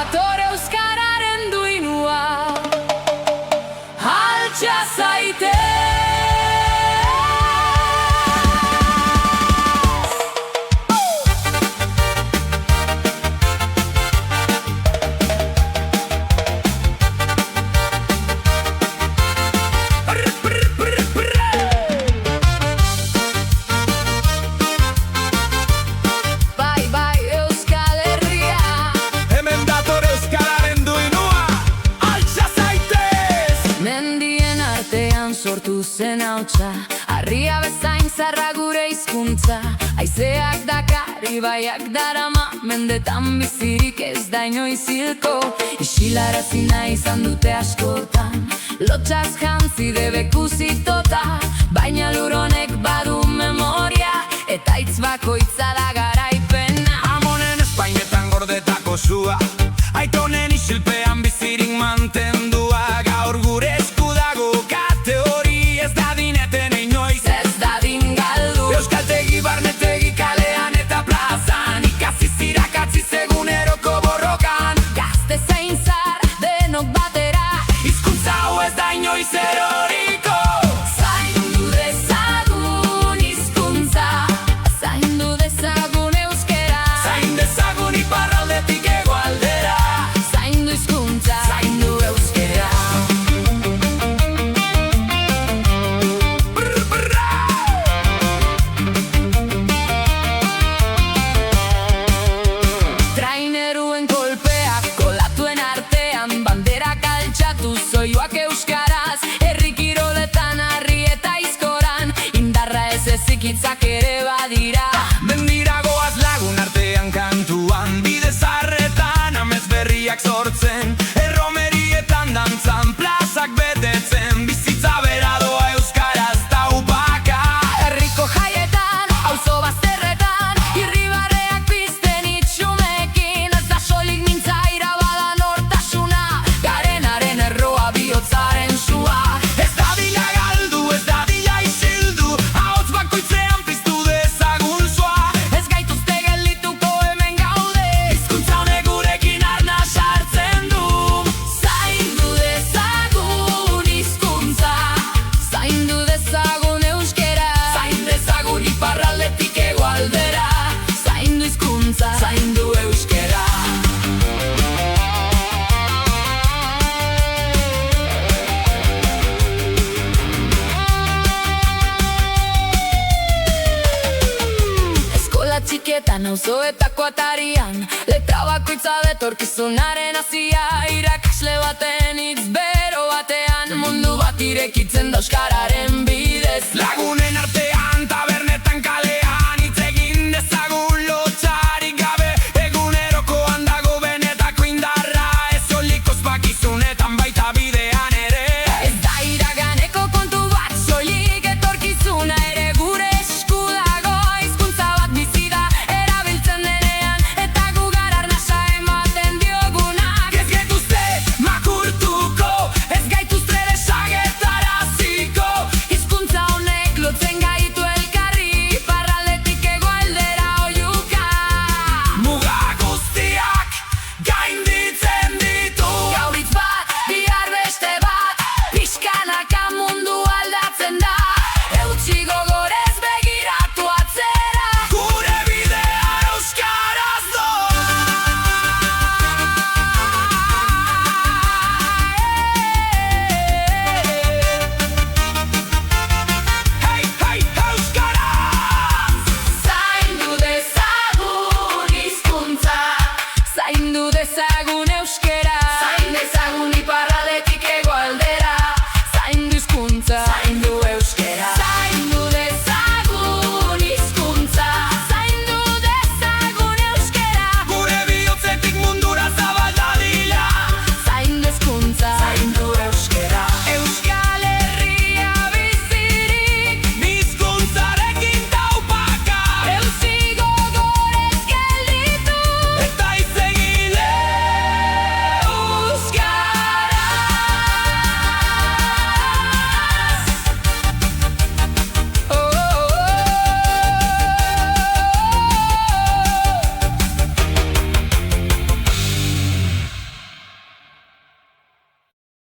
dator euskararen duinua, altxa zaitez. Sortu zen hautsa, harria bezain zarra gure hizkuntza. Haizeak dakar, ibaiak darama, mendetan bizirik ez da inoiz hilko. Isilarazi nahi izan dute askotan, lotxaz jantzi debeku zitota. Baina lur honek badu memoria, eta hitz bakoitza da garaipena. Amonen espainetan gordetako zua, aitonen isilpean bizirik mantendua. Gaur gure esku dago kate hori, ez dadin eten inoiz, ez dadin galdu. Euskaltegi barnetegi kalean eta plazan, ikasi zirakatzi eguneroko borrokan. Gazte zein zar, denok batera, Hizkuntza hau ez da inoiz eroriko. zaindu dezagun hizkuntza, zaindu dezagun euskera, Zain dezagun iparraldetik hegoaldera, zaindu hizkuntza, zaindu euskera. traineruen kolpeak kolatuen artean, banderak altxatu zoioak euskaraz. Herri kiroletan harri eta aizkoran, indarra ez ezik hitzak ere badira. Mendiragoaz lagun artean kantuan, bide zarretan amez berriak sortzen, erromerietan dantzan, plazak betetzen, bizitza bera doa euskaraz taupaka. Herriko jaietan, auzo bazterretan, irribarreak pizten itxumekin. Ez da soilik mintzaira bada nortasuna, garenaren erroa bihotzaren sua. Ez dadila galdu, ez dadila isildu, ahots bakoitzean piztu dezagun zoa. Ez gaituzte geldituko hemen gaude, Hizkuntza honek gurekin arna sartzen du. zaindu dezagun hizkuntza, zaindu dezagun euskera, Zain dezagun iparraldetik hegoaldera, zaindu hizkuntza, zaindu euskera. eskola txiketan auzoetako atarian, letra bakoitza betorkizunaren hasia. Irakasle baten hitz bero batean, mundu bat irekitzen da euskararen bidez. Lagunen artean, tabernetan kalean, hitz egin dezagun lotxarik gabe. Egunerokoan dago benetako indarra, ez soilik ospakizunetan baita bidean ere. Ez da iraganeko kontu bat, soilik etorkizuna ere gure esku dago. Hizkuntza bat bizi da, erabiltzen denean, eta gu gara arnasa ematen diogunak. Ez gaituzte makurtuko, ez gaituzte desagetaraziko. Hizkuntza honek lotzen gaitu elkarri, iparraldetik hegoaldera oihuka. Muga guztiak gainditzen ditu. Gaur hitz bat, bihar beste bat, pixkanaka mundu aldatzen da. Eutsi gogorez begiratu atzera, Gure bidea euskaraz doa. Hey, hey, euskaraz! zaindu dezagun hizkuntza, zaindu dezagun euskera, zain dezagun iparraldetik hegoaldera, zaindu hizkuntza.